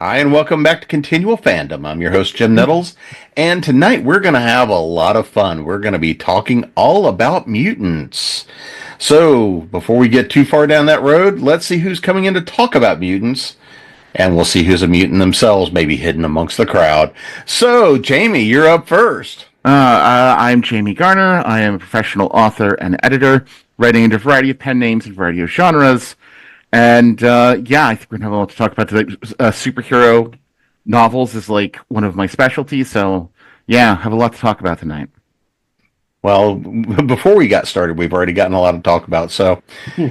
Hi, and welcome back to Continual Fandom. I'm your host, Jim Nettles, and tonight we're going to have a lot of fun. We're going to be talking all about mutants. So, before we get too far down that road, let's see who's coming in to talk about mutants, and we'll see who's a mutant themselves, maybe hidden amongst the crowd. So, Jamie, you're up first. I'm Jamie Garner. I am a professional author and editor, writing under a variety of pen names and a variety of genres. And I think we're going to have a lot to talk about today. Superhero novels is like one of my specialties, so yeah, have a lot to talk about tonight. Well, before we got started, we've already gotten a lot to talk about, so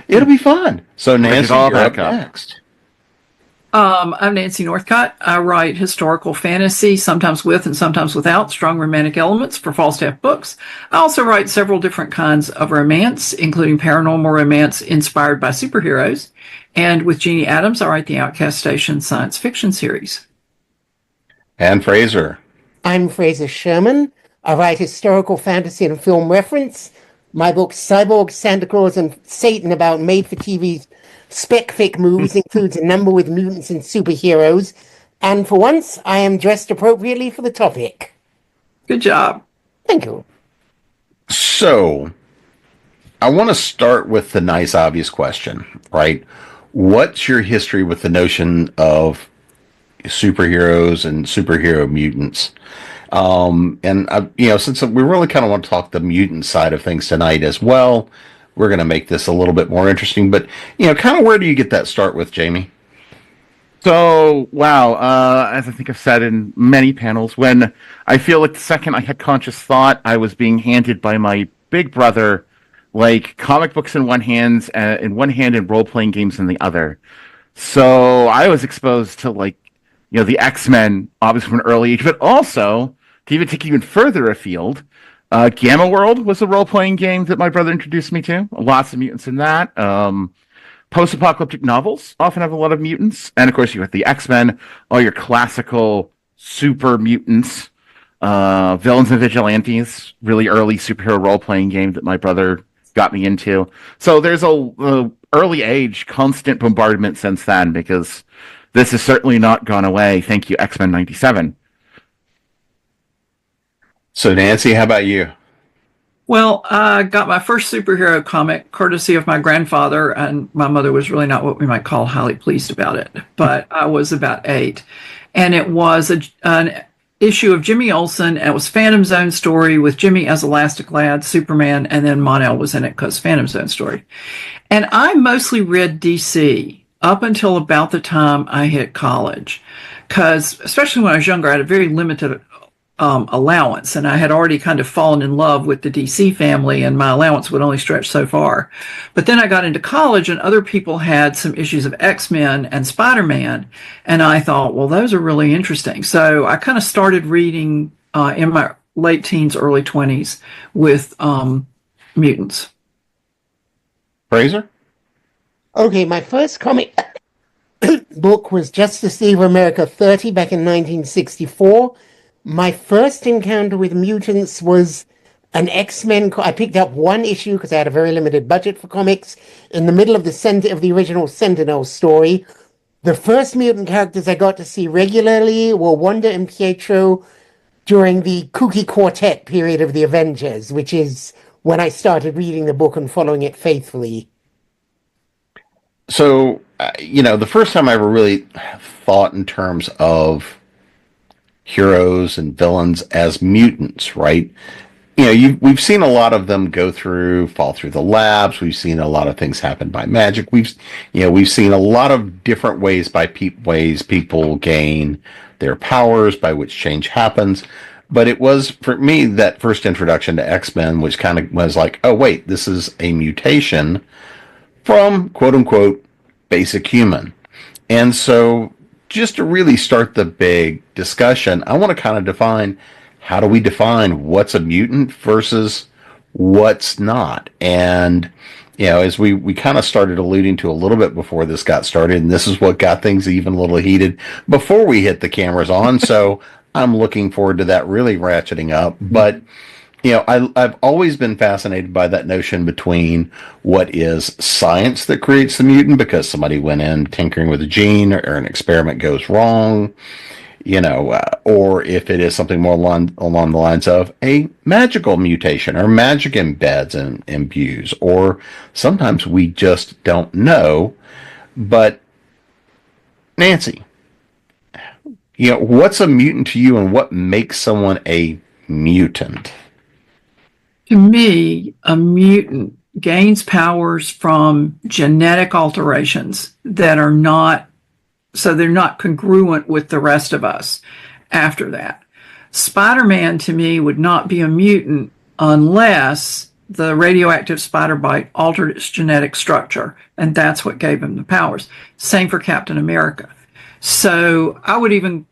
it'll be fun. So, Nancy, you're up next. I'm Nancy Northcott. I write historical fantasy, sometimes with and sometimes without strong romantic elements for Falstaff Books. I also write several different kinds of romance, including paranormal romance inspired by superheroes. And with Jeannie Adams, I write the Outcast Station science fiction series. And Fraser. I'm Fraser Sherman. I write historical fantasy and film reference. My book, Cyborg, Santa Claus, and Satan, about made-for-TV spec-fic movies, includes a number with mutants and superheroes. And for once, I am dressed appropriately for the topic. Good job. Thank you. So, I want to start with the nice, obvious question, right? What's your history with the notion of superheroes and superhero mutants? Since we really kind of want to talk the mutant side of things tonight as well, we're going to make this a little bit more interesting. But, kind of where do you get that start with, Jamie? So, as I think I've said in many panels, when I feel like the second I had conscious thought, I was being handed by my big brother, like comic books in one hand and role-playing games in the other. So I was exposed to the X-Men, obviously from an early age, but also, to even take even further afield, Gamma World was a role-playing game that my brother introduced me to. Lots of mutants in that. Post-apocalyptic novels often have a lot of mutants. And, of course, you have the X-Men, all your classical super mutants, Villains and Vigilantes, really early superhero role-playing game that my brother got me into. So there's a early age constant bombardment since then, because this has certainly not gone away. Thank you, X-Men 97. So, Nancy, how about you? Well, I got my first superhero comic courtesy of my grandfather, and my mother was really not what we might call highly pleased about it, but I was about 8. And it was an issue of Jimmy Olsen. It was Phantom Zone story with Jimmy as Elastic Lad, Superman, and then Mon-El was in it because Phantom Zone story. And I mostly read DC up until about the time I hit college, because especially when I was younger, I had a very limited allowance, and I had already kind of fallen in love with the DC family, and my allowance would only stretch so far. But then I got into college, and other people had some issues of X-Men and Spider-Man, and I thought, well, those are really interesting. So I kind of started reading in my late teens, early 20s with mutants. Fraser? Okay, my first comic book was Justice League of America 30 back in 1964. My first encounter with mutants was an X-Men. I picked up one issue because I had a very limited budget for comics in the middle of the original Sentinel story. The first mutant characters I got to see regularly were Wanda and Pietro during the Kooky Quartet period of the Avengers, which is when I started reading the book and following it faithfully. So, the first time I ever really thought in terms of heroes and villains as mutants, right? We've seen a lot of them fall through the labs. We've seen a lot of things happen by magic. We've seen a lot of different ways people gain their powers, by which change happens. But it was, for me, that first introduction to X-Men, which kind of was like, oh, wait, this is a mutation from, quote unquote, basic human. And so, just to really start the big discussion, I want to kind of define, how do we define what's a mutant versus what's not? And, as we kind of started alluding to a little bit before this got started, and this is what got things even a little heated before we hit the cameras on. So I'm looking forward to that really ratcheting up. But I've always been fascinated by that notion between what is science that creates the mutant because somebody went in tinkering with a gene or an experiment goes wrong, or if it is something more along the lines of a magical mutation or magic embeds and imbues, or sometimes we just don't know. But Nancy, what's a mutant to you and what makes someone a mutant? To me, a mutant gains powers from genetic alterations that are not, so they're not congruent with the rest of us after that. Spider-Man to me would not be a mutant unless the radioactive spider bite altered its genetic structure, and that's what gave him the powers. Same for Captain America. So I would even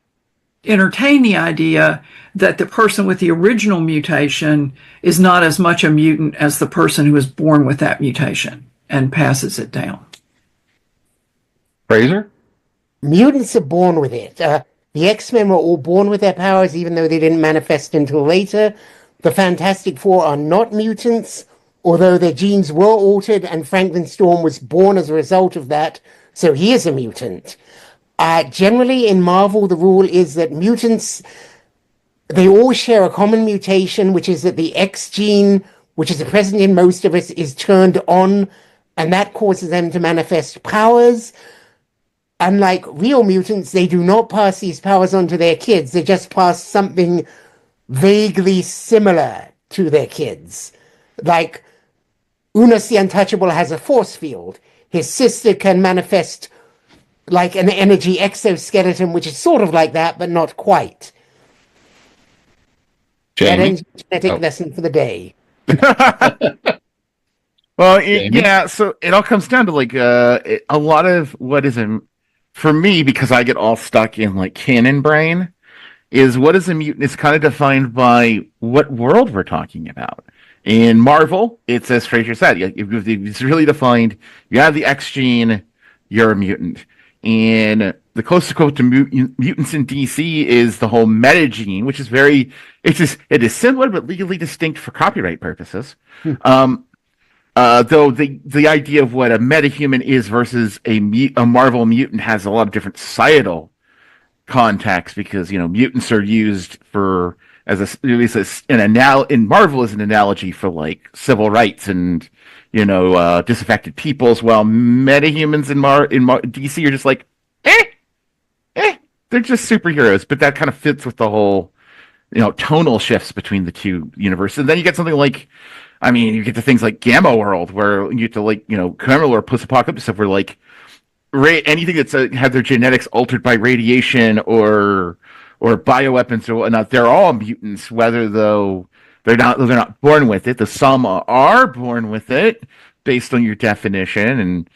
entertain the idea that the person with the original mutation is not as much a mutant as the person who is born with that mutation and passes it down. Fraser? Mutants are born with it. The X-Men were all born with their powers, even though they didn't manifest until later. The Fantastic Four are not mutants, although their genes were altered, and Franklin Storm was born as a result of that, so he is a mutant. Generally, in Marvel, the rule is that mutants, they all share a common mutation, which is that the X gene, which is present in most of us, is turned on, and that causes them to manifest powers. Unlike real mutants, they do not pass these powers on to their kids. They just pass something vaguely similar to their kids. Like, Unus the Untouchable has a force field. His sister can manifest like an energy exoskeleton, which is sort of like that, but not quite. Jamie? That ends the genetic lesson for the day. Well, Jamie? yeah, so it all comes down to like a lot of what is for me, because I get all stuck in like canon brain, is what is a mutant is kind of defined by what world we're talking about. In Marvel, it's as Fraser said, it's really defined. You have the X gene, you're a mutant. And the closest quote to mutants in DC is the whole meta gene, which is it is similar but legally distinct for copyright purposes. Though the idea of what a metahuman is versus a Marvel mutant has a lot of different societal context, because mutants are used for in Marvel as an analogy for like civil rights and disaffected peoples, while metahumans in DC are just like they're just superheroes. But that kind of fits with the whole tonal shifts between the two universes. And then you get something like, you get to things like Gamma World, where you get to like criminal or post-apocalyptic stuff, where like anything that's had their genetics altered by radiation or bioweapons or whatnot, they're all mutants, whether though they're not born with it. The some are born with it based on your definition, and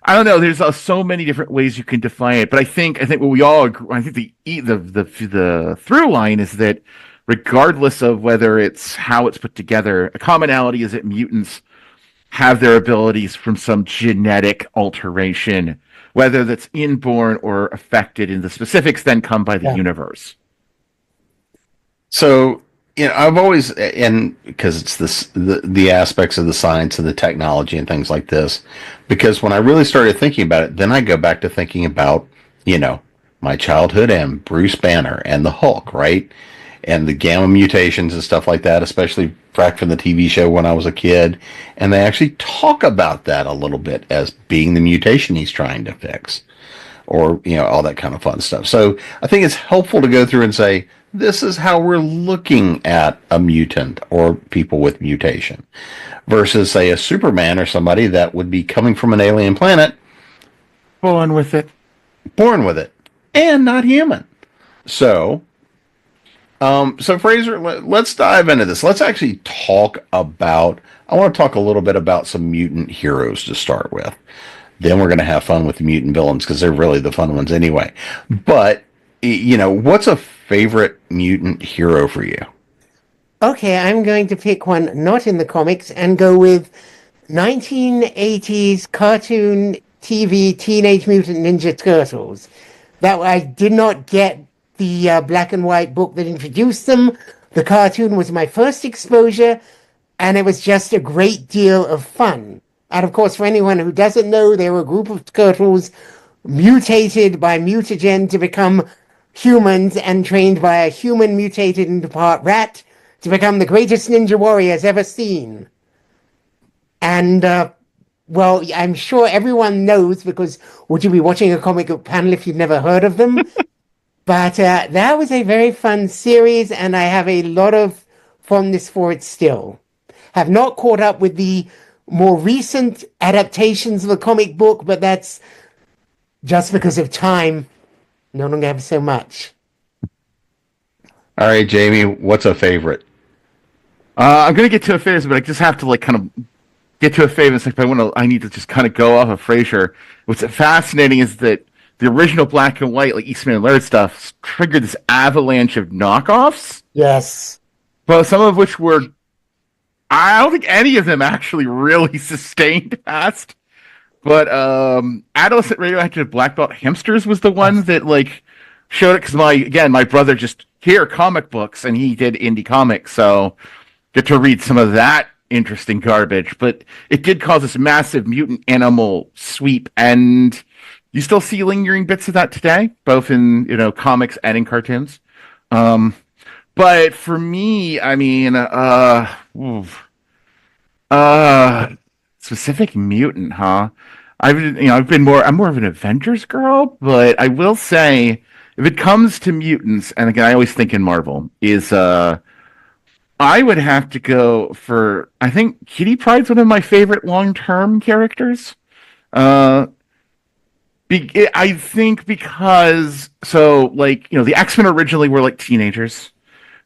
I don't know. There's so many different ways you can define it, but I think what we all agree, I think the through line is that regardless of whether it's how it's put together, a commonality is that mutants have their abilities from some genetic alteration, whether that's inborn or affected, and the specifics then come by the universe. So, I've always, and because it's the aspects of the science and the technology and things like this, because when I really started thinking about it, then I go back to thinking about, my childhood and Bruce Banner and the Hulk, right? And the gamma mutations and stuff like that, especially back from the TV show when I was a kid. And they actually talk about that a little bit as being the mutation he's trying to fix, or, all that kind of fun stuff. So I think it's helpful to go through and say, this is how we're looking at a mutant or people with mutation versus, say, a Superman or somebody that would be coming from an alien planet. Born with it. And not human. So Fraser, let's dive into this. Let's actually talk about, I want to talk a little bit about some mutant heroes to start with. Then we're going to have fun with the mutant villains because they're really the fun ones anyway. But, what's a favorite mutant hero for you? Okay, I'm going to pick one not in the comics and go with 1980s cartoon TV Teenage Mutant Ninja Turtles. That I did not get the black and white book that introduced them, The cartoon was my first exposure, and it was just a great deal of fun. And of course, for anyone who doesn't know, they were a group of turtles mutated by mutagen to become humans and trained by a human mutated into part rat to become the greatest ninja warriors ever seen. And, well, I'm sure everyone knows, because would you be watching a comic book panel if you'd never heard of them? But that was a very fun series, and I have a lot of fondness for it still. Have not caught up with the more recent adaptations of the comic book, but that's just because of time. No longer have so much. All right, Jamie, what's a favorite? I'm gonna get to a favorite, but I just have to like kind of get to a favorite. It's like I need to just kind of go off of Fraser. What's fascinating is that the original black and white, like Eastman and Laird stuff, triggered this avalanche of knockoffs. Yes. But some of which were, I don't think any of them actually really sustained past. But Adolescent Radioactive Black Belt Hamsters was the one that like showed it, because my brother just here comic books, and he did indie comics, so get to read some of that interesting garbage. But it did cause this massive mutant animal sweep, and you still see lingering bits of that today, both in comics and in cartoons. But for me, I mean, specific mutant, huh? I'm more of an Avengers girl, but I will say, if it comes to mutants, and again, I always think in Marvel, I would have to go for, I think Kitty Pryde's one of my favorite long-term characters. I think because, the X-Men originally were like teenagers,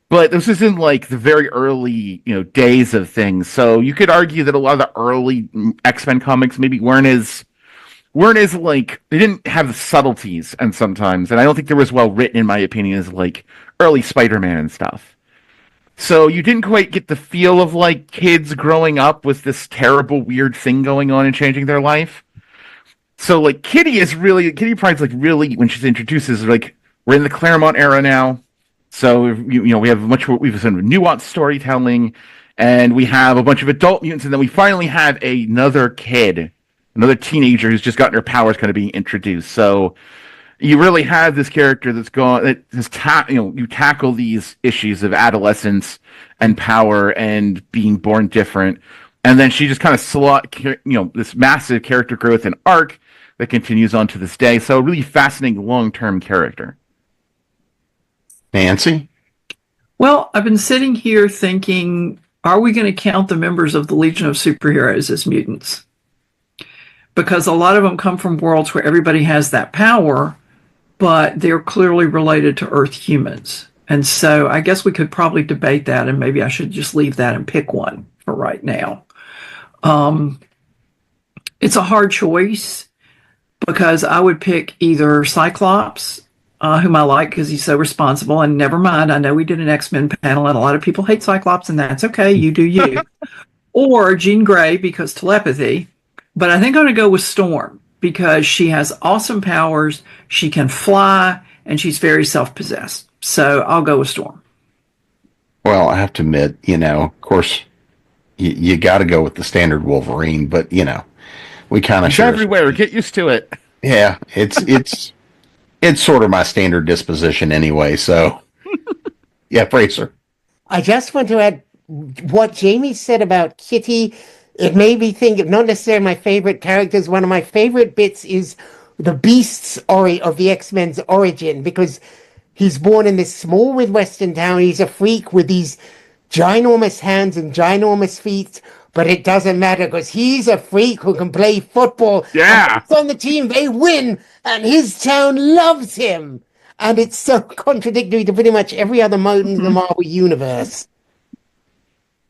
but this is in like the very early, days of things. So you could argue that a lot of the early X-Men comics maybe weren't as like, they didn't have the subtleties, and I don't think they were as well written, in my opinion, as like early Spider-Man and stuff. So you didn't quite get the feel of like kids growing up with this terrible, weird thing going on and changing their life. So like Kitty Pryde's like really, when she's introduced, is like, we're in the Claremont era now. So we have we've some nuanced storytelling, and we have a bunch of adult mutants, and then we finally have another teenager who's just gotten her powers kind of being introduced. So you really have this character you tackle these issues of adolescence and power and being born different, and then she just kind of this massive character growth and arc that continues on to this day. So a really fascinating long-term character. Nancy? Well, I've been sitting here thinking, are we going to count the members of the Legion of Superheroes as mutants? Because a lot of them come from worlds where everybody has that power, but they're clearly related to Earth humans. And so I guess we could probably debate that, and maybe I should just leave that and pick one for right now. It's a hard choice, because I would pick either Cyclops, whom I like because he's so responsible, and never mind, I know we did an X-Men panel, and a lot of people hate Cyclops, and that's okay, you do you. Or Jean Grey, because telepathy. But I think I'm going to go with Storm, because she has awesome powers, she can fly, and she's very self-possessed. So I'll go with Storm. Well, I have to admit, of course, you got to go with the standard Wolverine, but, we kind of share. Everywhere, get used to it. Yeah, it's sort of my standard disposition anyway, so. Yeah, Fraser. I just want to add what Jamie said about Kitty. It made me think of not necessarily my favorite characters. One of my favorite bits is the Beast's of the X-Men's origin, because he's born in this small Midwestern town. He's a freak with these ginormous hands and ginormous feet, but it doesn't matter, because he's a freak who can play football. Yeah. And on the team, they win, and his town loves him. And it's so contradictory to pretty much every other mutant in the Marvel universe.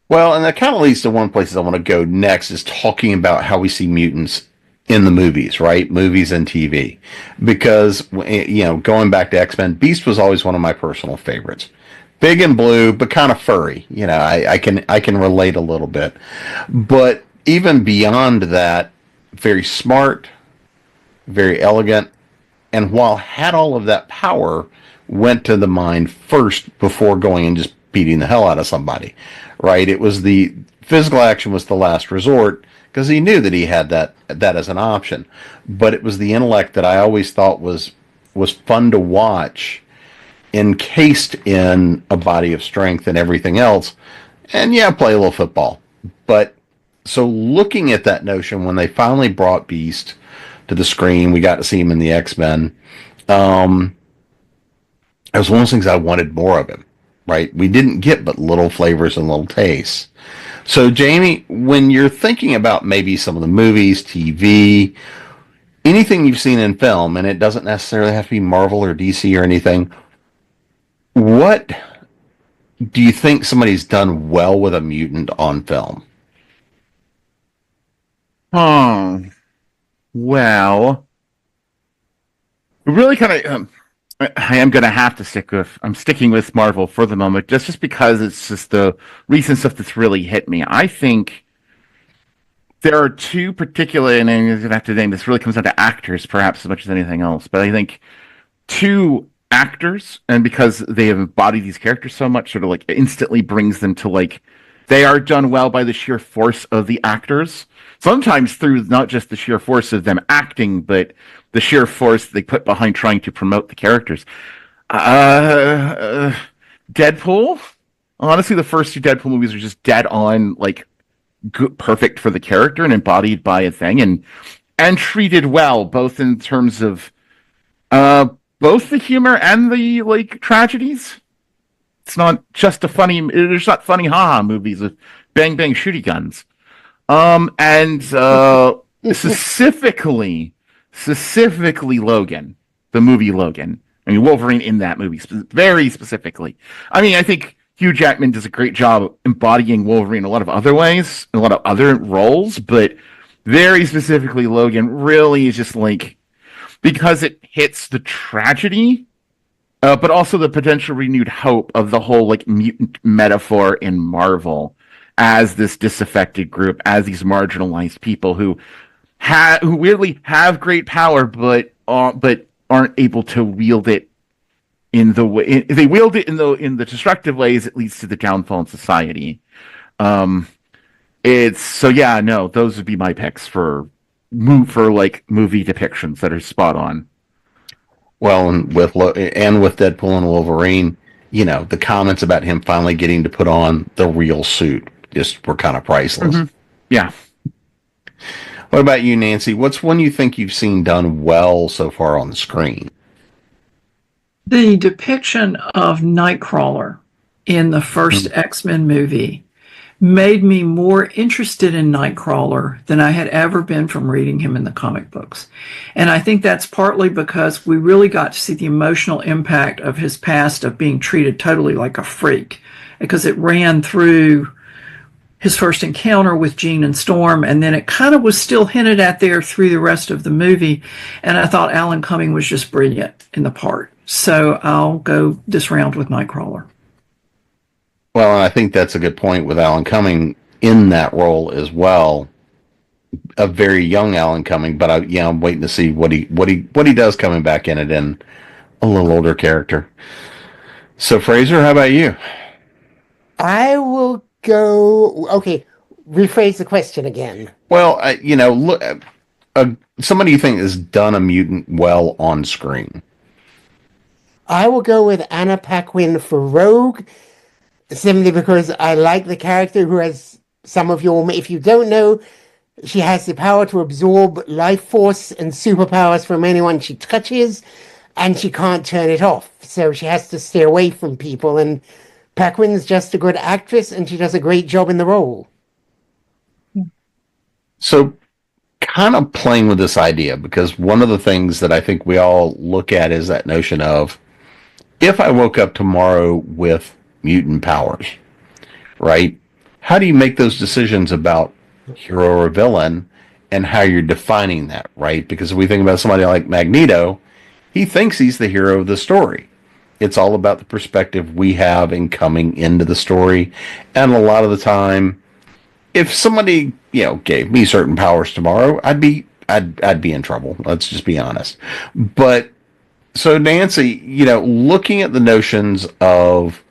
Well, and that kind of leads to one place I want to go next, is talking about how we see mutants in the movies, right? Movies and TV. Because, going back to X-Men, Beast was always one of my personal favorites. Big and blue, but kind of furry. I can relate a little bit. But even beyond that, very smart, very elegant, and while had all of that power, went to the mind first before going and just beating the hell out of somebody, right? It was the physical action was the last resort because he knew that he had that as an option. But it was the intellect that I always thought was fun to watch, encased in a body of strength and everything else. And yeah, play a little football. But so looking at that notion, when they finally brought Beast to the screen, we got to see him in the X-Men. It was one of those things I wanted more of him, right? We didn't get but little flavors and little tastes. So, Jamie, when you're thinking about maybe some of the movies, TV, anything you've seen in film, and it doesn't necessarily have to be Marvel or DC or anything, what do you think somebody's done well with a mutant on film? Well, really kind of. I am going to have to stick with. I'm sticking with Marvel for the moment, just because it's just the recent stuff that's really hit me. I think there are two particular, and I'm going to have to name this. Really comes down to actors, perhaps as much as anything else. But I think two actors, and because they have embodied these characters so much, sort of like instantly brings them to like they are done well by the sheer force of the actors. Sometimes through not just the sheer force of them acting, but the sheer force they put behind trying to promote the characters. Deadpool. Honestly, the first two Deadpool movies are just dead on, like good, perfect for the character and embodied by a thing, and treated well, both in terms of both the humor and the like tragedies. It's not just a funny. There's not funny haha movies with bang bang shooty guns. And specifically Logan, the movie Logan. I mean, Wolverine in that movie, very specifically. I mean, I think Hugh Jackman does a great job embodying Wolverine in a lot of other ways, in a lot of other roles, but very specifically Logan really is just like, because it hits the tragedy, but also the potential renewed hope of the whole like mutant metaphor in Marvel as this disaffected group, as these marginalized people who weirdly have great power, but aren't able to wield it in the way they wield it in the destructive ways it leads to the downfall in society. It's so yeah, no, those would be my picks for like movie depictions that are spot on. Well, and with Deadpool and Wolverine, you know, the comments about him finally getting to put on the real suit just were kind of priceless. Mm-hmm. Yeah. What about you, Nancy? What's one you think you've seen done well so far on the screen? The depiction of Nightcrawler in the first X-Men movie made me more interested in Nightcrawler than I had ever been from reading him in the comic books. And I think that's partly because we really got to see the emotional impact of his past of being treated totally like a freak, because it ran through his first encounter with Jean and Storm, and then it kind of was still hinted at there through the rest of the movie. And I thought Alan Cumming was just brilliant in the part. So I'll go this round with Nightcrawler. Well, I think that's a good point with Alan Cumming in that role as well. A very young Alan Cumming, but I'm waiting to see what he does coming back in it in a little older character. So Fraser, how about you? I will go. Okay, rephrase the question again. Well, look, somebody you think has done a mutant well on screen. I will go with Anna Paquin for Rogue, simply because I like the character who has if you don't know, she has the power to absorb life force and superpowers from anyone she touches, and she can't turn it off. So she has to stay away from people, and Paquin's just a good actress, and she does a great job in the role. So kind of playing with this idea, because one of the things that I think we all look at is that notion of, if I woke up tomorrow with mutant powers, right? How do you make those decisions about hero or villain and how you're defining that, right? Because if we think about somebody like Magneto, he thinks he's the hero of the story. It's all about the perspective we have in coming into the story. And a lot of the time, if somebody, gave me certain powers tomorrow, I'd be in trouble. Let's just be honest. But so Nancy, looking at the notions of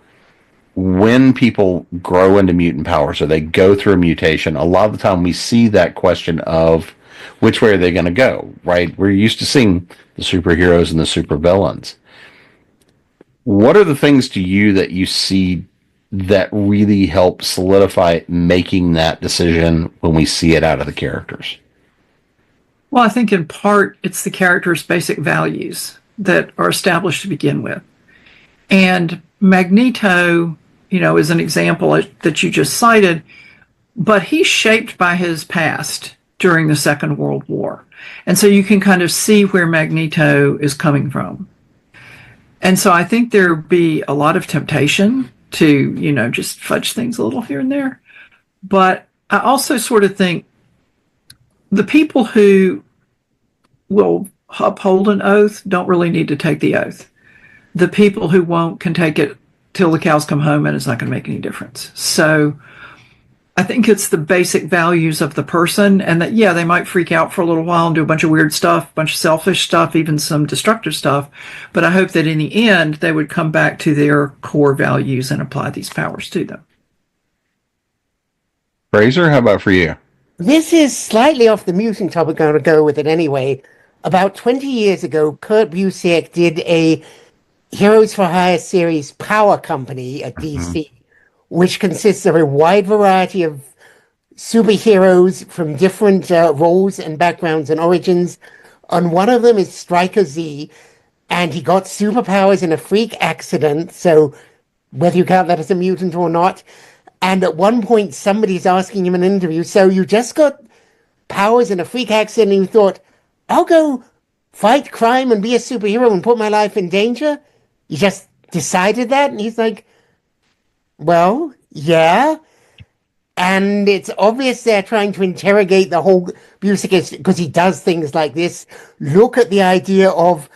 when people grow into mutant powers or they go through a mutation, a lot of the time we see that question of which way are they going to go, right? We're used to seeing the superheroes and the supervillains. What are the things to you that you see that really help solidify making that decision when we see it out of the characters? Well, I think in part it's the character's basic values that are established to begin with. And Magneto, is an example that you just cited, but he's shaped by his past during the Second World War. And so you can kind of see where Magneto is coming from. And so I think there'd be a lot of temptation to, just fudge things a little here and there. But I also sort of think the people who will uphold an oath don't really need to take the oath. The people who won't can take it till the cows come home and it's not going to make any difference. So I think it's the basic values of the person, and that, they might freak out for a little while and do a bunch of weird stuff, a bunch of selfish stuff, even some destructive stuff. But I hope that in the end, they would come back to their core values and apply these powers to them. Fraser, how about for you? This is slightly off the mutant topic. I'm going to go with it anyway. About 20 years ago, Kurt Busiek did a Heroes for Hire series Power Company at DC, which consists of a wide variety of superheroes from different roles and backgrounds and origins. And one of them is Stryker Z, and he got superpowers in a freak accident, so whether you count that as a mutant or not. And at one point, somebody's asking him in an interview, so you just got powers in a freak accident, and you thought, I'll go fight crime and be a superhero and put my life in danger? You just decided that? And he's like, well, yeah. And it's obvious they're trying to interrogate the whole Busiek, because he does things like this. Look at the idea of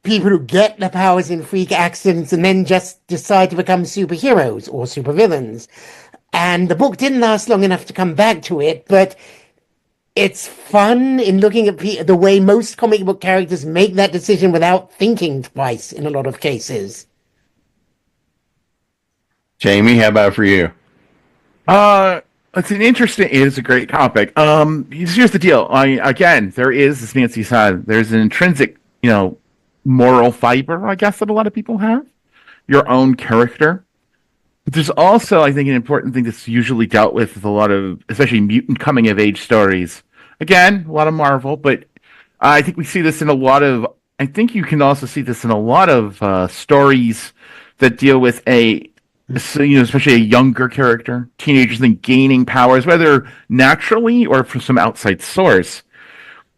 people who get the powers in freak accidents and then just decide to become superheroes or supervillains. And the book didn't last long enough to come back to it, but it's fun in looking at the way most comic book characters make that decision without thinking twice in a lot of cases. Jamie, how about for you? It is a great topic. Here's the deal. Again, there is, as Nancy said, there's an intrinsic, moral fiber, I guess, that a lot of people have. Your own character. But there's also, I think, an important thing that's usually dealt with a lot of, especially mutant coming of age stories. Again, a lot of Marvel, but I think we see this in a lot of, I think you can also see this in a lot of stories that deal with especially a younger character, teenagers then gaining powers, whether naturally or from some outside source.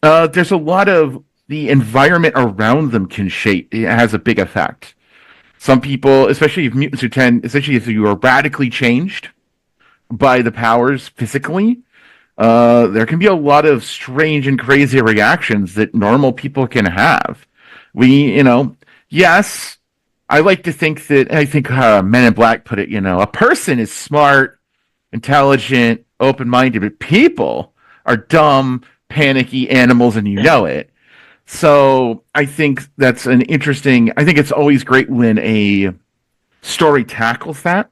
There's a lot of the environment around them it has a big effect. Some people, especially if mutants especially if you are radically changed by the powers physically, there can be a lot of strange and crazy reactions that normal people can have. Yes, I like to think that, I think Men in Black put it, a person is smart, intelligent, open-minded, but people are dumb, panicky animals, and you know it. So I think that's I think it's always great when a story tackles that,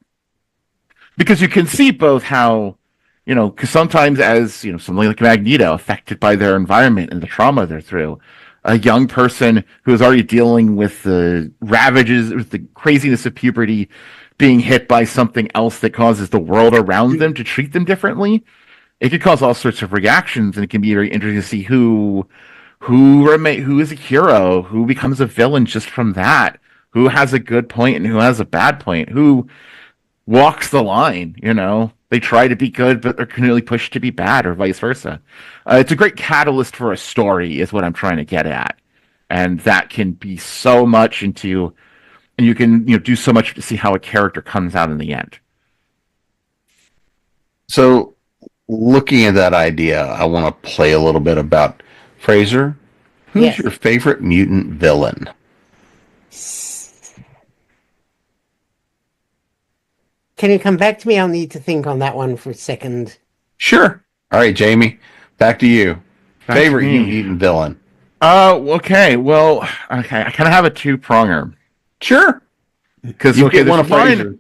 because you can see both how, because sometimes as, something like Magneto, affected by their environment and the trauma they're through, a young person who is already dealing with the ravages, with the craziness of puberty, being hit by something else that causes the world around them to treat them differently, it could cause all sorts of reactions, and it can be very interesting to see who is a hero, who becomes a villain just from that, who has a good point and who has a bad point, who walks the line, They try to be good, but they're continually pushed to be bad, or vice versa. It's a great catalyst for a story, is what I'm trying to get at. And that can be so much and you can do so much to see how a character comes out in the end. So, looking at that idea, I want to play a little bit about Fraser. Who's your favorite mutant villain? Can you come back to me? I'll need to think on that one for a second. Sure. All right, Jamie, back to you. Favorite mutant villain? Okay. Well, I kind of have a two-pronger. Sure. Because you get one of Fraser.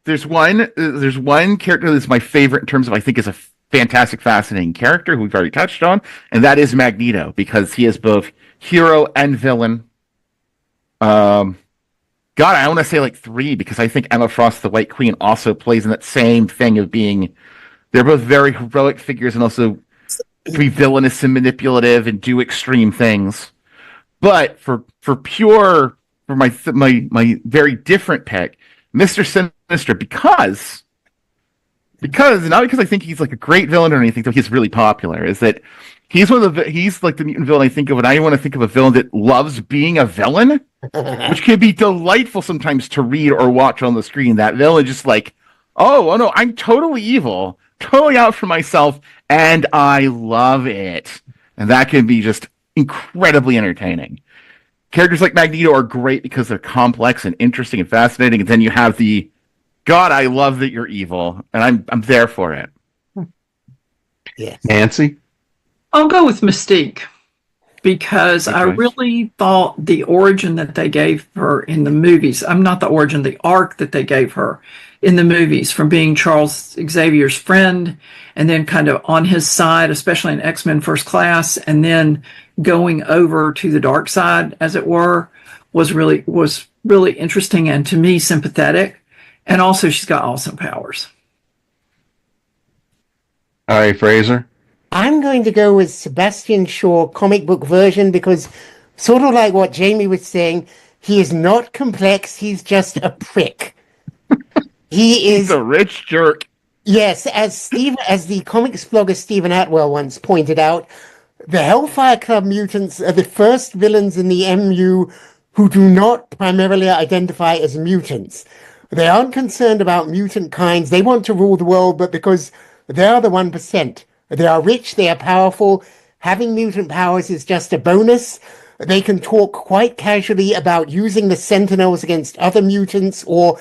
there's one character that's my favorite in terms of I think is a fantastic, fascinating character who we've already touched on, and that is Magneto, because he is both hero and villain. God, I want to say like three, because I think Emma Frost, the White Queen, also plays in that same thing of being. They're both very heroic figures and also be villainous and manipulative and do extreme things. But for my very different pick, Mr. Sinister, because not because I think he's like a great villain or anything, though he's really popular, is that he's like the mutant villain I think of when I want to think of a villain that loves being a villain, which can be delightful sometimes to read or watch on the screen. That villain just like, oh no, I'm totally evil, totally out for myself, and I love it. And that can be just incredibly entertaining. Characters like Magneto are great because they're complex and interesting and fascinating, and then you have the God, I love that you're evil, and I'm there for it. Yes. Nancy? I'll go with Mystique, because Good I choice. really thought the origin that they gave her in the movies, I'm not the origin, the arc that they gave her in the movies, from being Charles Xavier's friend and then kind of on his side, especially in X-Men First Class, and then going over to the dark side, as it were, was really interesting and to me sympathetic. And also she's got awesome powers. All right, Fraser. I'm going to go with Sebastian Shaw comic book version because, sort of like what Jamie was saying, he is not complex, he's just a prick. He He's is, a rich jerk. yes, as the comics blogger Stephen Atwell once pointed out, the Hellfire Club mutants are the first villains in the MU who do not primarily identify as mutants. They aren't concerned about mutant kinds. They want to rule the world, but because they are the 1%. They are rich, they are powerful. Having mutant powers is just a bonus. They can talk quite casually about using the Sentinels against other mutants or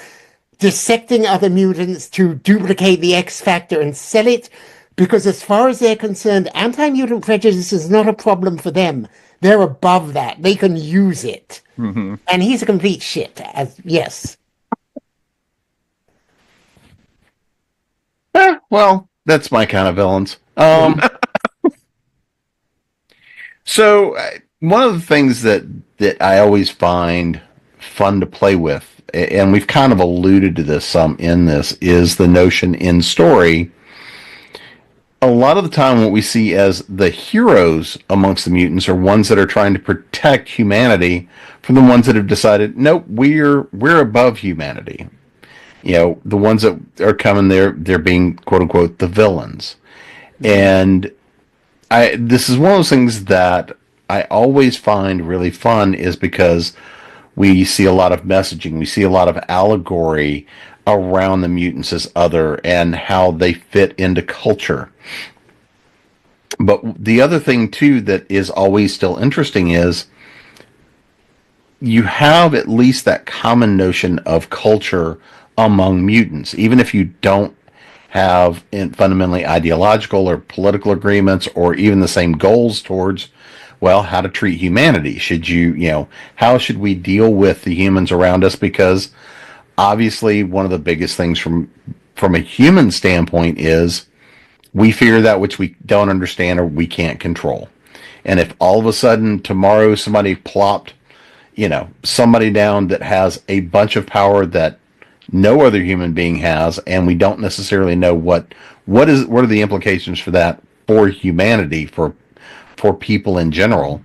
dissecting other mutants to duplicate the X Factor and sell it, because as far as they're concerned, anti-mutant prejudice is not a problem for them. They're above that. They can use it. Mm-hmm. And he's a complete shit. Yes. Well, that's my kind of villains. So one of the things that I always find fun to play with, and we've kind of alluded to this some in this, is the notion in story. A lot of the time what we see as the heroes amongst the mutants are ones that are trying to protect humanity from the ones that have decided, nope, we're above humanity. You know, the ones that are coming there, they're being quote unquote the villains. And this is one of those things that I always find really fun, is because we see a lot of messaging, we see a lot of allegory around the mutants as other and how they fit into culture. But the other thing too that is always still interesting is you have at least that common notion of culture among mutants, even if you don't have fundamentally ideological or political agreements or even the same goals towards, well, how to treat humanity. Should how should we deal with the humans around us? Because obviously one of the biggest things from a human standpoint is we fear that which we don't understand or we can't control. And if all of a sudden tomorrow somebody plopped, somebody down that has a bunch of power that no other human being has, and we don't necessarily know what are the implications for that for humanity, for people in general.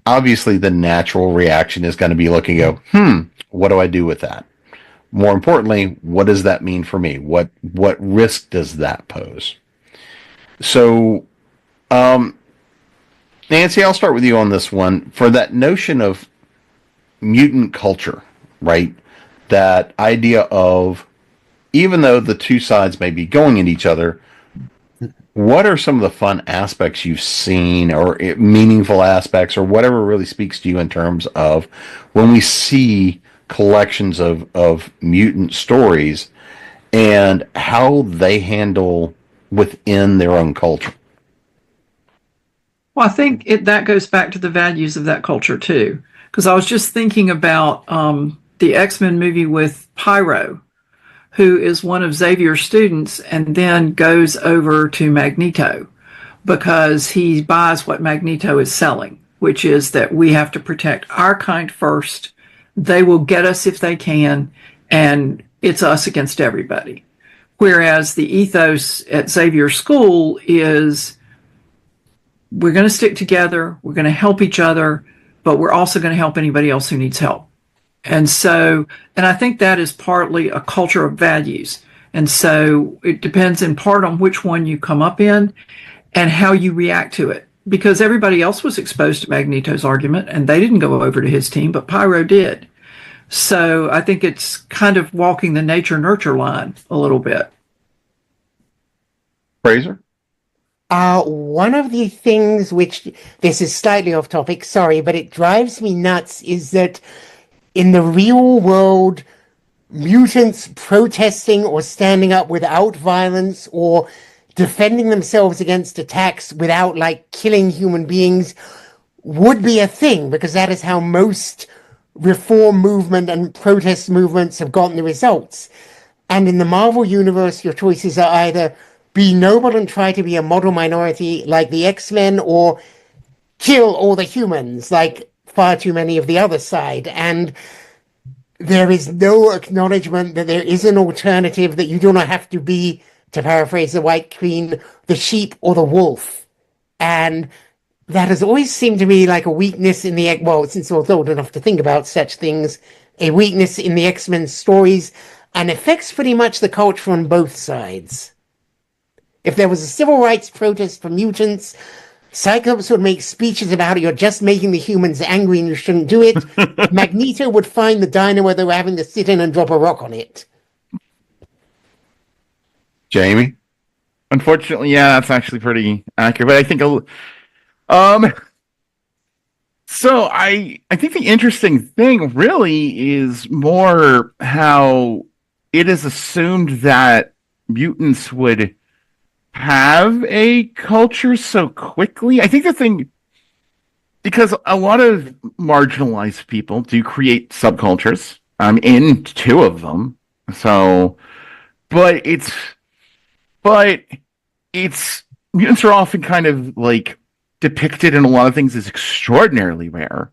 Obviously, the natural reaction is going to be looking, what do I do with that? More importantly, what does that mean for me? What risk does that pose? So, Nancy, I'll start with you on this one. For that notion of mutant culture, right? That idea of, even though the two sides may be going at each other, what are some of the fun aspects you've seen, or meaningful aspects, or whatever really speaks to you in terms of when we see collections of mutant stories and how they handle within their own culture? Well, I think that goes back to the values of that culture too, because I was just thinking about the X-Men movie with Pyro, who is one of Xavier's students and then goes over to Magneto because he buys what Magneto is selling, which is that we have to protect our kind first. They will get us if they can, and it's us against everybody. Whereas the ethos at Xavier's school is we're going to stick together, we're going to help each other, but we're also going to help anybody else who needs help. And so, and I think that is partly a culture of values. And so it depends in part on which one you come up in and how you react to it. Because everybody else was exposed to Magneto's argument and they didn't go over to his team, but Pyro did. So I think it's kind of walking the nature-nurture line a little bit. Fraser? One of the things which, this is slightly off topic, sorry, but it drives me nuts is that in the real world, mutants protesting or standing up without violence or defending themselves against attacks without, like, killing human beings would be a thing, because that is how most reform movement and protest movements have gotten the results. And in the Marvel universe, your choices are either be noble and try to be a model minority like the X-Men, or kill all the humans like far too many of the other side. And there is no acknowledgement that there is an alternative, that you do not have to be, to paraphrase the White Queen, the sheep or the wolf. And that has always seemed to be like a weakness in the, well, since I was old enough to think about such things, a weakness in the X-Men stories, and affects pretty much the culture on both sides. If there was a civil rights protest for mutants, Cyclops would make speeches about it. You're just making the humans angry and you shouldn't do it. Magneto would find the diner where they were having to sit in and drop a rock on it. Jamie? Unfortunately, yeah, that's actually pretty accurate. But I think, so I think the interesting thing really is more how it is assumed that mutants would have a culture so quickly. I think the thing, because a lot of marginalized people do create subcultures. I'm in two of them. So, but it's mutants are often kind of like depicted in a lot of things as extraordinarily rare.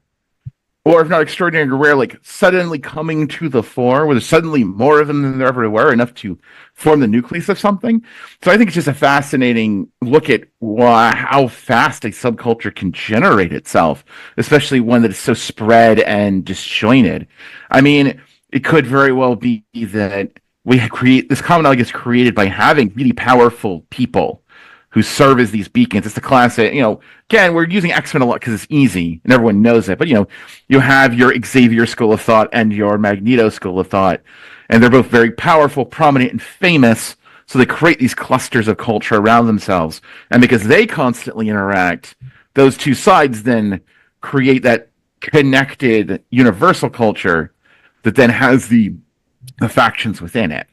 Or if not extraordinarily rare, like suddenly coming to the fore, where there's suddenly more of them than there ever were, enough to form the nucleus of something. So I think it's just a fascinating look at how fast a subculture can generate itself, especially one that is so spread and disjointed. I mean, it could very well be that we create this commonality gets created by having really powerful people who serve as these beacons. It's the classic, again, we're using X-Men a lot because it's easy and everyone knows it. But, you have your Xavier school of thought and your Magneto school of thought, and they're both very powerful, prominent, and famous. So they create these clusters of culture around themselves. And because they constantly interact, those two sides then create that connected universal culture that then has the factions within it.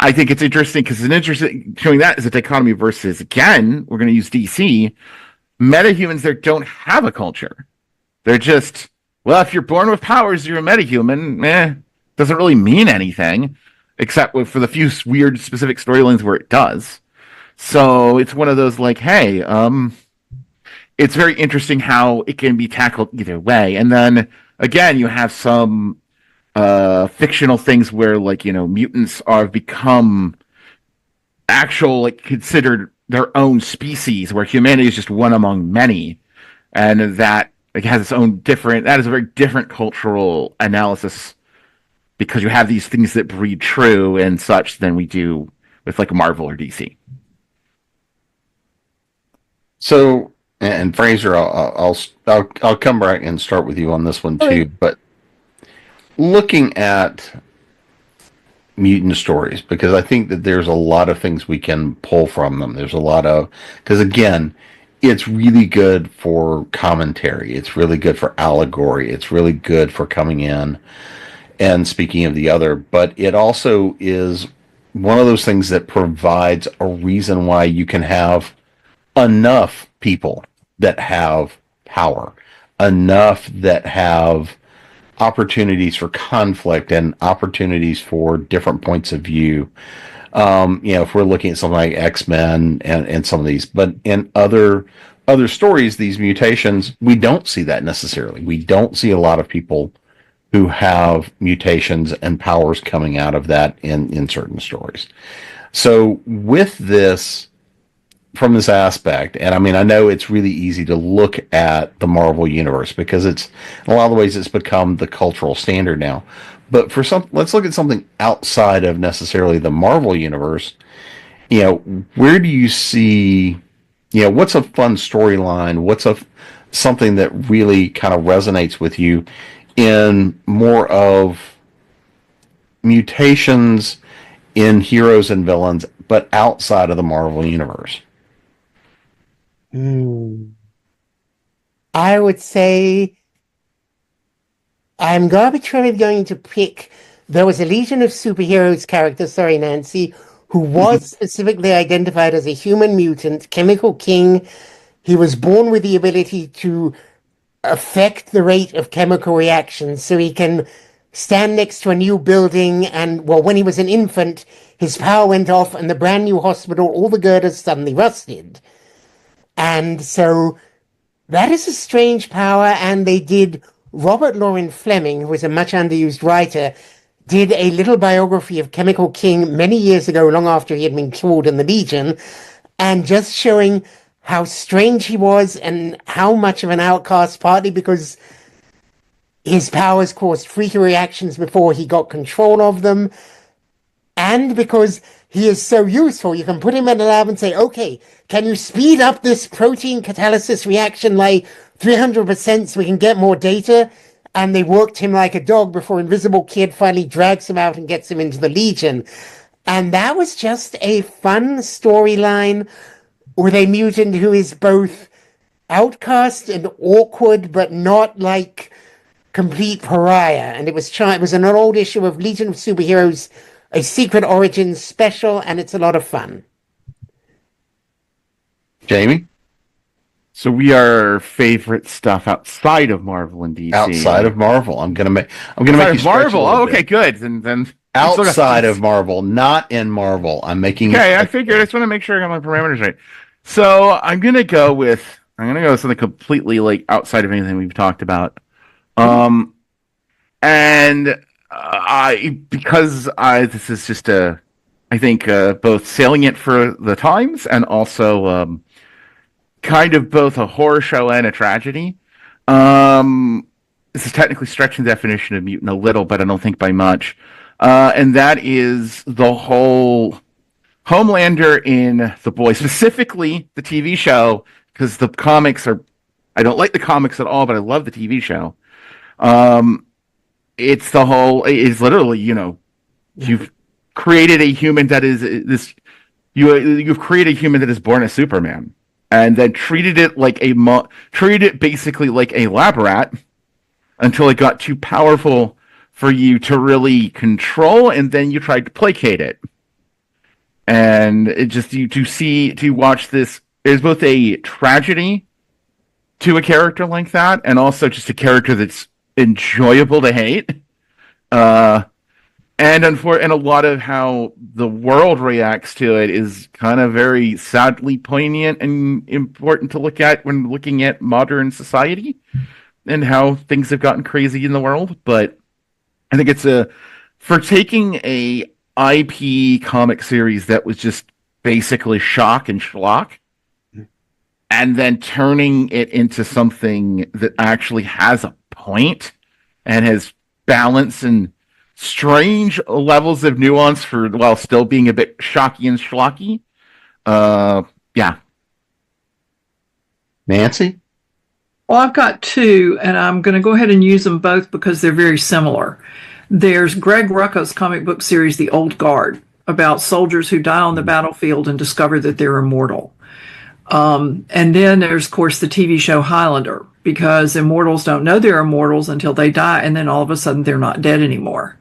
I think it's interesting because it's interesting showing that as a dichotomy versus, again, we're going to use DC. Metahumans there don't have a culture. They're just, well, if you're born with powers, you're a metahuman. Doesn't really mean anything, except for the few weird specific storylines where it does. So it's one of those like, hey, it's very interesting how it can be tackled either way. And then, again, you have some fictional things where, like, mutants are become actual, like, considered their own species, where humanity is just one among many, and that has its own different. That is a very different cultural analysis, because you have these things that breed true and such than we do with like Marvel or DC. So, and Fraser, I'll come back and start with you on this one too, but looking at mutant stories, because I think that there's a lot of things we can pull from them. There's a lot of, because again, it's really good for commentary. It's really good for allegory. It's really good for coming in and speaking of the other, but it also is one of those things that provides a reason why you can have enough people that have power, enough that have opportunities for conflict and opportunities for different points of view. If we're looking at something like X-Men and some of these, but in other stories, these mutations, we don't see that necessarily. We don't see a lot of people who have mutations and powers coming out of that in certain stories. So with this, from this aspect, and I mean, I know it's really easy to look at the Marvel universe because it's, in a lot of ways, it's become the cultural standard now. But let's look at something outside of necessarily the Marvel universe. Where do you see, what's a fun storyline? What's something that really kind of resonates with you in more of mutations in heroes and villains, but outside of the Marvel universe? I would say I'm arbitrarily going to pick. There was a Legion of Superheroes character, sorry, Nancy, who was specifically identified as a human mutant, Chemical King. He was born with the ability to affect the rate of chemical reactions, so he can stand next to a new building, and, well, when he was an infant, his power went off, and the brand new hospital, all the girders suddenly rusted. And so that is a strange power, and they did. Robert Loren Fleming, who was a much underused writer, did a little biography of Chemical King many years ago, long after he had been killed in the Legion, and just showing how strange he was and how much of an outcast, partly because his powers caused freaky reactions before he got control of them, and because he is so useful. You can put him in a lab and say, okay, can you speed up this protein catalysis reaction like 300% so we can get more data? And they worked him like a dog before Invisible Kid finally drags him out and gets him into the Legion. And that was just a fun storyline with a mutant who is both outcast and awkward, but not like complete pariah. And it was an old issue of Legion of Superheroes, a Secret Origins special, and it's a lot of fun. Jamie? So we are favorite stuff outside of Marvel and DC. Outside of Marvel. I'm gonna make you Marvel. Oh, okay, good. Then outside of Marvel, not in Marvel. I'm making. Okay, I figured. I just want to make sure I got my parameters right. So I'm gonna go with something completely like outside of anything we've talked about. This is just I think both salient for the times and also kind of both a horror show and a tragedy. This is technically stretching the definition of mutant a little, but I don't think by much. And that is the whole Homelander in The Boys, specifically the TV show, because the comics I don't like the comics at all, but I love the TV show. It's literally, you've created a human that is you've created a human that is born as Superman, and then treated it basically like a lab rat until it got too powerful for you to really control, and then you tried to placate it. And it just to watch this is both a tragedy to a character like that, and also just a character that's enjoyable to hate. And a lot of how the world reacts to it is kind of very sadly poignant and important to look at when looking at modern society and how things have gotten crazy in the world. But I think it's for taking a IP comic series that was just basically shock and schlock, and then turning it into something that actually has a point and has balance and strange levels of nuance while still being a bit shocky and schlocky. Yeah. Nancy? Well, I've got two, and I'm going to go ahead and use them both because they're very similar. There's Greg Rucka's comic book series, The Old Guard, about soldiers who die on the battlefield and discover that they're immortal. And then there's, of course, the TV show Highlander, because immortals don't know they're immortals until they die, and then all of a sudden they're not dead anymore.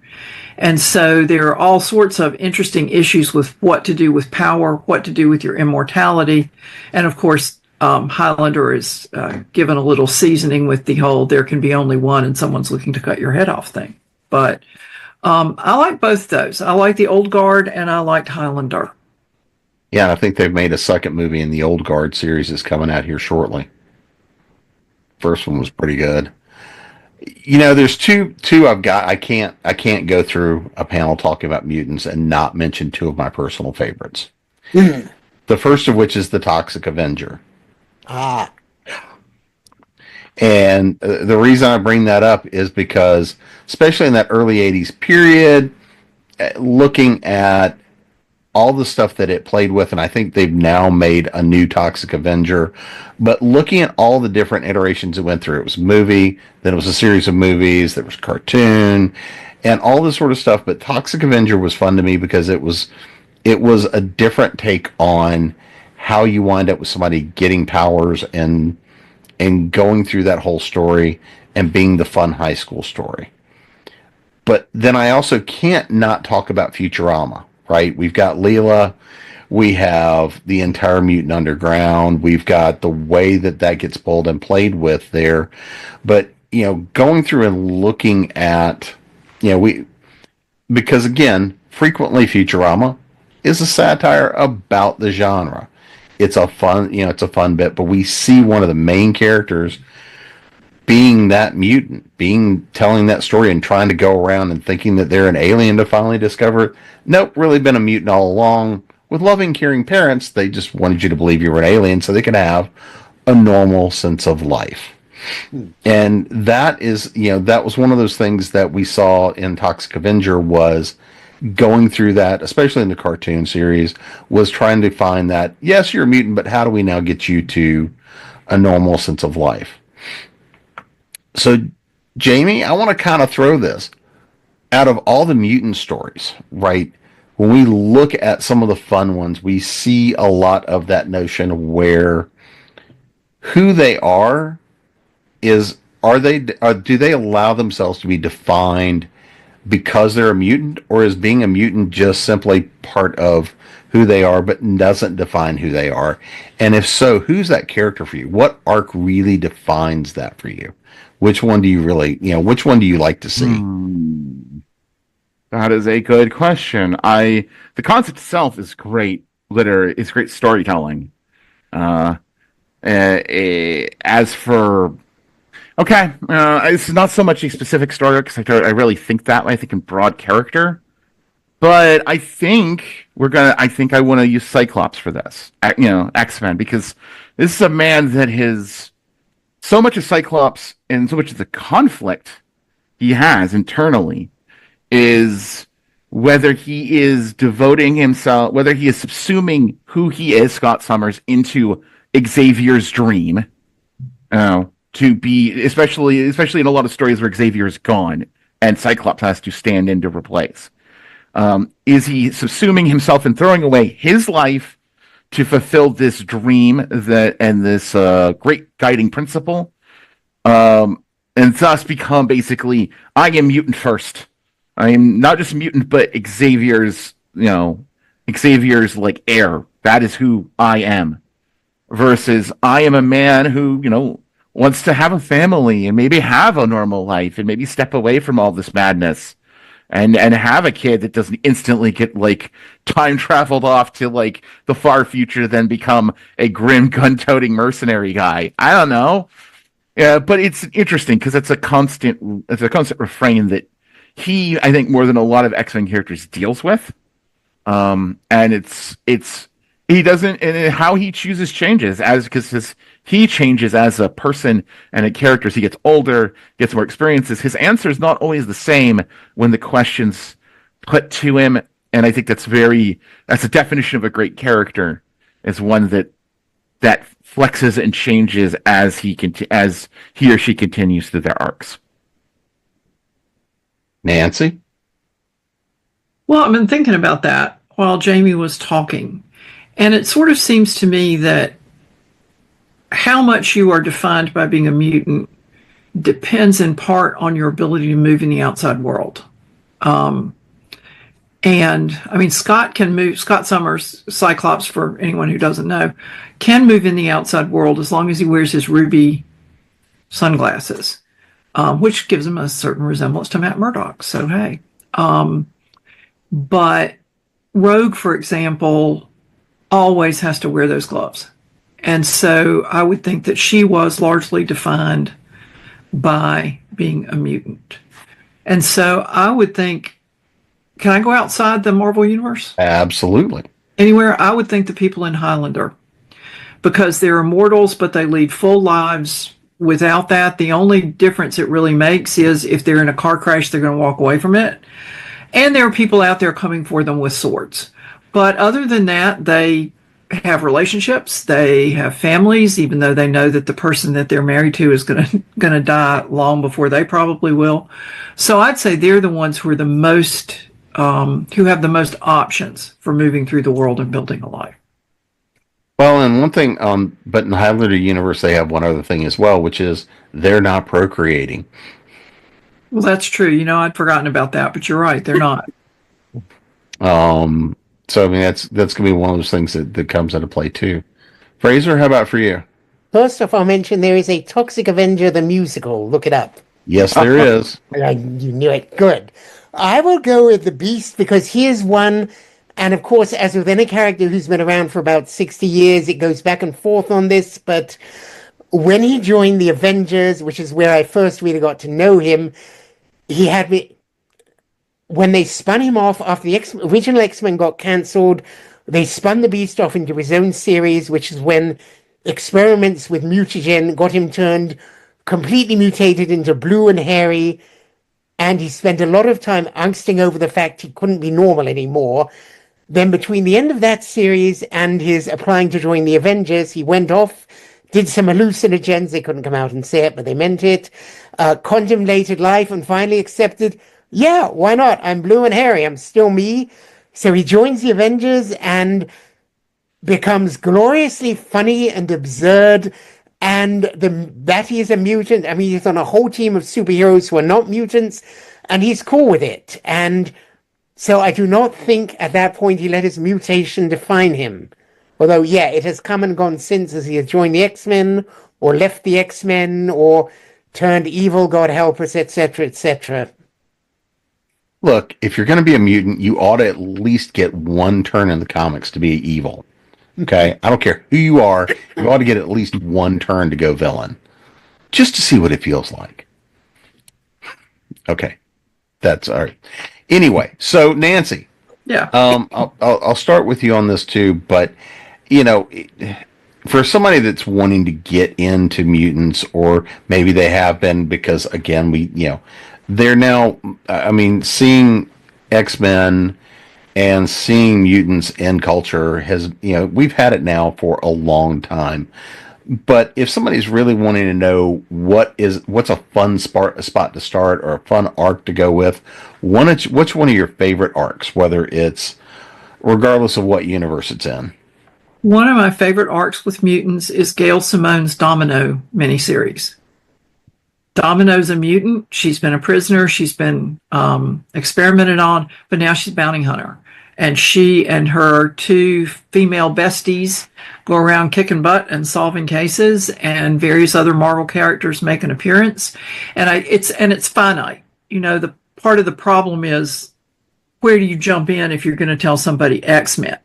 And so there are all sorts of interesting issues with what to do with power, what to do with your immortality. And of course, Highlander is given a little seasoning with the whole "there can be only one and someone's looking to cut your head off" thing. But I like both those. I like the Old Guard and I liked Highlander. Yeah, I think they've made a second movie in the Old Guard series is coming out here shortly. First one was pretty good. There's two I've got. I can't go through a panel talking about mutants and not mention two of my personal favorites. The first of which is the Toxic Avenger. Ah, And the reason I bring that up is because, especially in that early 80s period, looking at all the stuff that it played with, and I think they've now made a new Toxic Avenger, but looking at all the different iterations it went through, it was a movie, then it was a series of movies, there was cartoon, and all this sort of stuff, but Toxic Avenger was fun to me because it was a different take on how you wind up with somebody getting powers and going through that whole story and being the fun high school story. But then I also can't not talk about Futurama, right? We've got Leela, we have the entire Mutant Underground, we've got the way that gets pulled and played with there. But, going through and looking at, because again, frequently Futurama is a satire about the genre. It's a fun bit, but we see one of the main characters being that mutant, telling that story and trying to go around and thinking that they're an alien to finally discover, nope, really been a mutant all along. With loving, caring parents, they just wanted you to believe you were an alien so they could have a normal sense of life. And that was one of those things that we saw in Toxic Avenger was going through that, especially in the cartoon series, was trying to find that, yes, you're a mutant, but how do we now get you to a normal sense of life? So, Jamie, I want to kind of throw this. Out of all the mutant stories, right, when we look at some of the fun ones, we see a lot of that notion where who they are do they allow themselves to be defined because they're a mutant, or is being a mutant just simply part of who they are but doesn't define who they are? And if so, who's that character for you? What arc really defines that for you? Which one do you which one do you like to see? That is a good question. The concept itself is great. It's great storytelling. As for it's not so much a specific story because I really think that way. I think in broad character, but I think I want to use Cyclops for this. X-Men, because this is a man that has so much of Cyclops and so much of the conflict he has internally is whether he is devoting himself, whether he is subsuming who he is, Scott Summers, into Xavier's dream, to be, especially in a lot of stories where Xavier's gone and Cyclops has to stand in to replace. Is he subsuming himself and throwing away his life to fulfill this dream and this great guiding principle, and thus become basically, I am mutant first. I am not just a mutant, but Xavier's like heir. That is who I am. Versus I am a man who, wants to have a family and maybe have a normal life and maybe step away from all this madness and have a kid that doesn't instantly get time traveled off to the far future, then become a grim gun-toting mercenary guy. I don't know. Yeah, but it's interesting because it's a constant refrain that he, I think, more than a lot of X-Men characters deals with. And he doesn't, and how he chooses changes because he changes as a person and a character as he gets older, gets more experiences. His answer is not always the same when the question's put to him. And I think that's a definition of a great character, is one that flexes and changes as he or she continues through their arcs. Nancy? Well, I've been thinking about that while Jamie was talking. And it sort of seems to me that how much you are defined by being a mutant depends in part on your ability to move in the outside world. And I mean, Scott can move, Scott Summers, Cyclops, for anyone who doesn't know, can move in the outside world as long as he wears his ruby sunglasses, which gives him a certain resemblance to Matt Murdock. So, hey. But Rogue, for example, always has to wear those gloves. And so I would think that she was largely defined by being a mutant. And so I would think, can I go outside the Marvel Universe? Absolutely. Anywhere? I would think the people in Highlander, because they're immortals, but they lead full lives without that. The only difference it really makes is if they're in a car crash, they're going to walk away from it. And there are people out there coming for them with swords. But other than that, they have relationships, they have families, even though they know that the person that they're married to is going to die long before they probably will. So I'd say they're the ones who are the most who have the most options for moving through the world and building a life. Well, and one thing, but in the Highlander universe, they have one other thing as well, which is they're not procreating. Well, that's true. You know, I'd forgotten about that, but you're right. They're not. So I mean, that's going to be one of those things that comes into play too. Fraser, how about for you? First off, I'll mention there is a Toxic Avenger the musical. Look it up. Yes, there is. You knew it. Good. I will go with the Beast because he is one, and of course, as with any character who's been around for about 60 years, it goes back and forth on this, but when he joined the Avengers, which is where I first really got to know him, he had me... When they spun him off after the original X-Men got cancelled, they spun the Beast off into his own series, which is when experiments with mutagen got him turned completely mutated into blue and hairy, and he spent a lot of time angsting over the fact he couldn't be normal anymore. Then between the end of that series and his applying to join the Avengers, he went off, did some hallucinogens, they couldn't come out and say it, but they meant it, contemplated life, and finally accepted, yeah, why not? I'm blue and hairy. I'm still me. So he joins the Avengers and becomes gloriously funny and absurd. And that he is a mutant. I mean, he's on a whole team of superheroes who are not mutants, and he's cool with it. And so I do not think at that point he let his mutation define him. Although, yeah, it has come and gone since as he has joined the X-Men or left the X-Men or turned evil, God help us, etc., etc. Look, if you're going to be a mutant, you ought to at least get one turn in the comics to be evil. Okay? I don't care who you are. You ought to get at least one turn to go villain. Just to see what it feels like. Okay. That's all right. Anyway, so Nancy. Yeah. I'll start with you on this too, but you know, for somebody that's wanting to get into mutants, or maybe they have been because again, they're now, I mean, seeing X-Men and seeing mutants in culture has, we've had it now for a long time. But if somebody's really wanting to know what's a fun spot to start or a fun arc to go with, what's one of your favorite arcs, whether it's regardless of what universe it's in? One of my favorite arcs with mutants is Gail Simone's Domino miniseries. Domino's a mutant. She's been a prisoner. She's been experimented on, but now she's a bounty hunter. And she and her two female besties go around kicking butt and solving cases, and various other Marvel characters make an appearance. And it's finite. The part of the problem is, where do you jump in if you're going to tell somebody X-Men?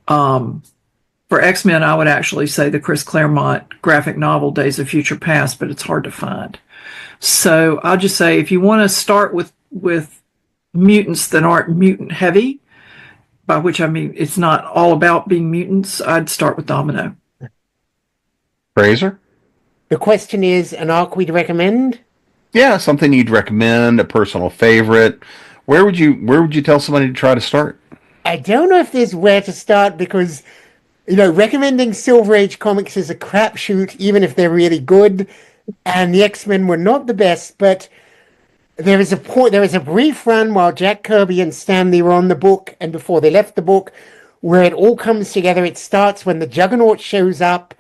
For X-Men, I would actually say the Chris Claremont graphic novel Days of Future Past, but it's hard to find. So I'll just say, if you want to start with mutants that aren't mutant heavy, by which I mean it's not all about being mutants, I'd start with Domino. Fraser? The question is, an arc we'd recommend? Yeah, something you'd recommend, a personal favorite. Where would you tell somebody to try to start? I don't know if there's where to start because, recommending Silver Age comics is a crapshoot, even if they're really good. And the X-Men were not the best, but there is a brief run while Jack Kirby and Stan Lee were on the book and before they left the book where it all comes together. It starts when the Juggernaut shows up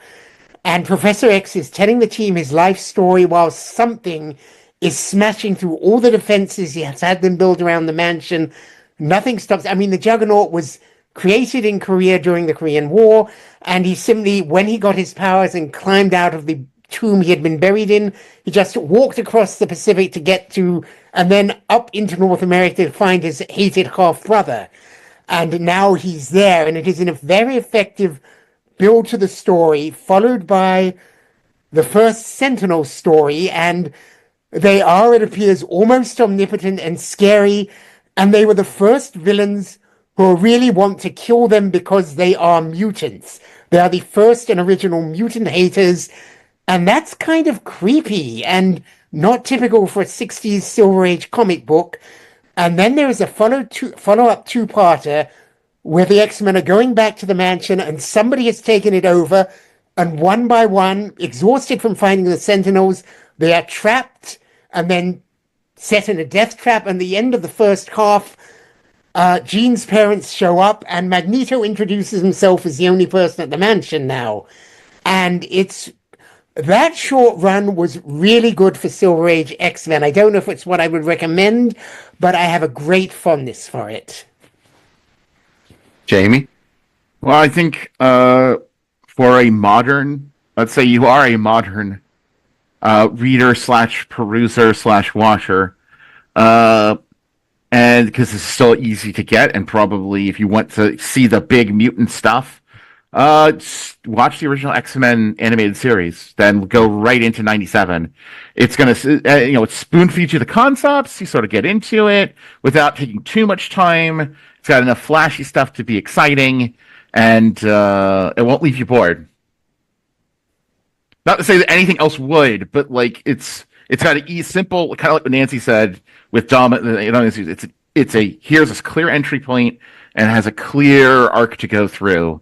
and Professor X is telling the team his life story while something is smashing through all the defenses he has had them build around the mansion, nothing stops. I mean, the Juggernaut was created in Korea during the Korean War, and he simply, when he got his powers and climbed out of the tomb he had been buried in, he just walked across the Pacific to get to, and then up into North America to find his hated half-brother. And now he's there, and it is in a very effective build to the story, followed by the first Sentinel story, and they are, it appears, almost omnipotent and scary, and they were the first villains who really want to kill them because they are mutants. They are the first and original mutant haters, and that's kind of creepy and not typical for a 60s Silver Age comic book. And then there is a follow-up two-parter where the X-Men are going back to the mansion and somebody has taken it over, and one by one, exhausted from finding the Sentinels, they are trapped and then set in a death trap. And the end of the first half, Jean's parents show up, and Magneto introduces himself as the only person at the mansion now. And that short run was really good for Silver Age X-Men. I don't know if it's what I would recommend, but I have a great fondness for it. Jamie? Well, I think for a modern, let's say you are a modern reader / peruser / washer, and because it's still easy to get, and probably if you want to see the big mutant stuff, watch the original X-Men animated series, then go right into 97. It's going to, it spoon feeds you the concepts, you sort of get into it without taking too much time. It's got enough flashy stuff to be exciting, and it won't leave you bored. Not to say that anything else would, but like it's got a simple, kind of like what Nancy said with Dom. It's a here's this clear entry point and has a clear arc to go through,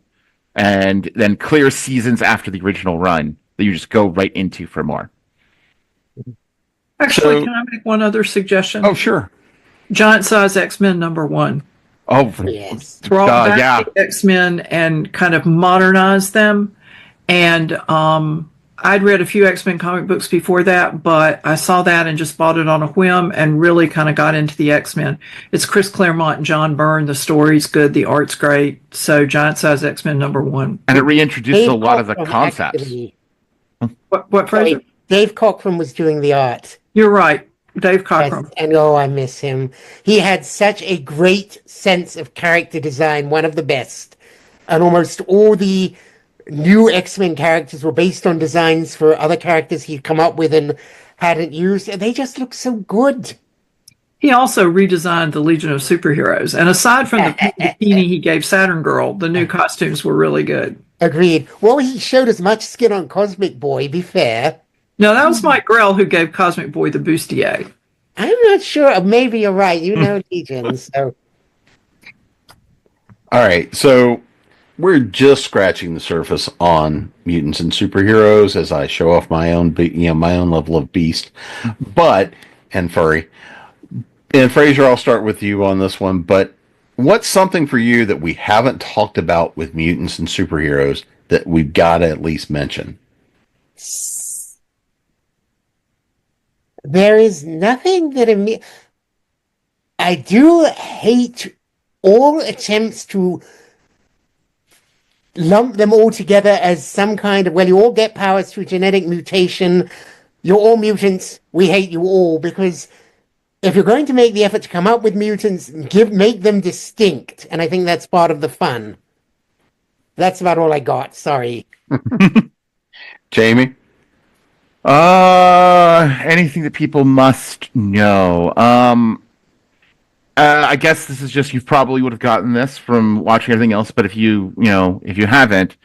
and then clear seasons after the original run that you just go right into for more. Actually, can I make one other suggestion? Oh, sure. Giant Size X-Men #1. Oh, yes. Throw back the X-Men and kind of modernize them. And I'd read a few X-Men comic books before that, but I saw that and just bought it on a whim and really kind of got into the X-Men. It's Chris Claremont and John Byrne. The story's good. The art's great. So Giant Size X-Men #1. And it reintroduces a lot of the concepts. Actually, What Fraser? Dave Cockrum was doing the art. You're right. Dave Cockrum. Yes, and I miss him. He had such a great sense of character design, one of the best. And almost all the new X-Men characters were based on designs for other characters he'd come up with and hadn't used. And they just look so good. He also redesigned the Legion of Superheroes. And aside from the bikini he gave Saturn Girl, the new costumes were really good. Agreed. Well, he showed as much skin on Cosmic Boy, be fair. No, that was Mike Grell who gave Cosmic Boy the bustier. I'm not sure. Maybe you're right. You know Legion, so. All right, so we're just scratching the surface on mutants and superheroes as I show off my own, my own level of beast, and furry. And Fraser, I'll start with you on this one. But what's something for you that we haven't talked about with mutants and superheroes that we've got to at least mention? There is nothing that I do hate all attempts to lump them all together as some kind of, well, you all get powers through genetic mutation, you're all mutants, we hate you all, because if you're going to make the effort to come up with mutants, make them distinct, and I think that's part of the fun. That's about all I got, sorry. Jamie? Anything that people must know. I guess this is just, you probably would have gotten this from watching everything else, but if you haven't,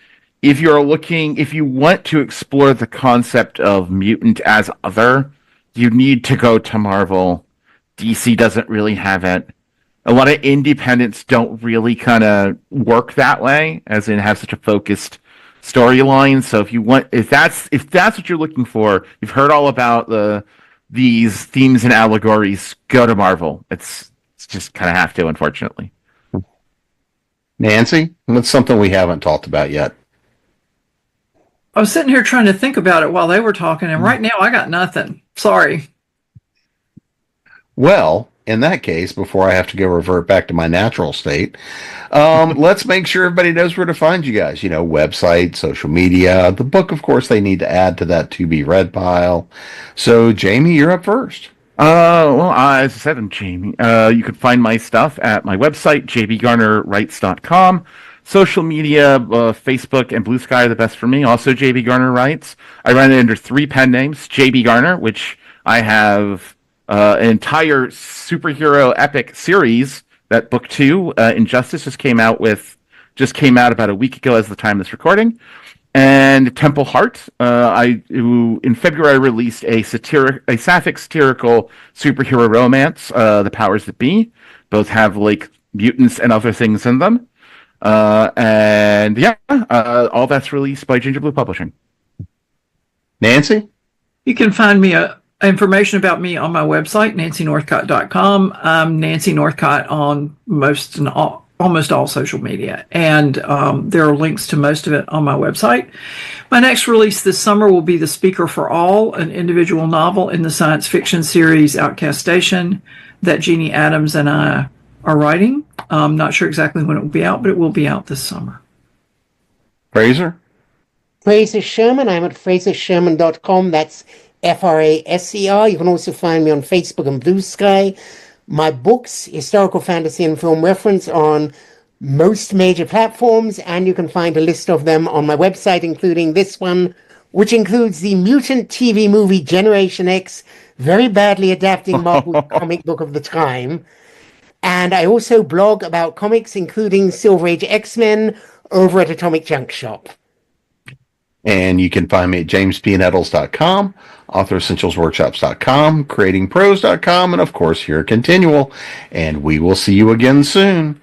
if you want to explore the concept of mutant as other, you need to go to Marvel. DC doesn't really have it. A lot of independents don't really kind of work that way, as in have such a focused storyline. So if that's what you're looking for, you've heard all about these themes and allegories, go to Marvel. It's just kind of have to, unfortunately. Nancy, what's something we haven't talked about yet? I was sitting here trying to think about it while they were talking, and right now I got nothing. Sorry. Well, in that case, before I have to go revert back to my natural state, let's make sure everybody knows where to find you guys. Website, social media, the book, of course, they need to add to that to be read pile. So, Jamie, you're up first. Well, as I said, I'm Jamie. You can find my stuff at my website, jbgarnerwrites.com. Social media, Facebook and Blue Sky are the best for me. Also, JB Garner Writes. I run it under 3 pen names. JB Garner, which I have an entire superhero epic series. That book 2, Injustice, just came out about a week ago as the time of this recording. And Temple Heart, who in February released a sapphic satirical superhero romance, The Powers That Be. Both have mutants and other things in them. All that's released by Ginger Blue Publishing. Nancy? You can find me information about me on my website, nancynorthcott.com. I'm Nancy Northcott on almost all social media, and there are links to most of it on my website. My next release this summer will be The Speaker for All, an individual novel in the science fiction series Outcast Station that Jeannie Adams and I are writing. I'm not sure exactly when it will be out, but it will be out this summer. Fraser? Fraser Sherman. I'm at frasersherman.com. That's FRASER. You can also find me on Facebook and Blue Sky. My books, Historical Fantasy and Film Reference, on most major platforms, and you can find a list of them on my website, including this one, which includes the mutant TV movie Generation X, very badly adapting Marvel's comic book of the time. And I also blog about comics, including Silver Age X-Men, over at Atomic Junk Shop. And you can find me at jamespnettles.com, authoressentialsworkshops.com, creatingpros.com, and of course here at Continual. And we will see you again soon.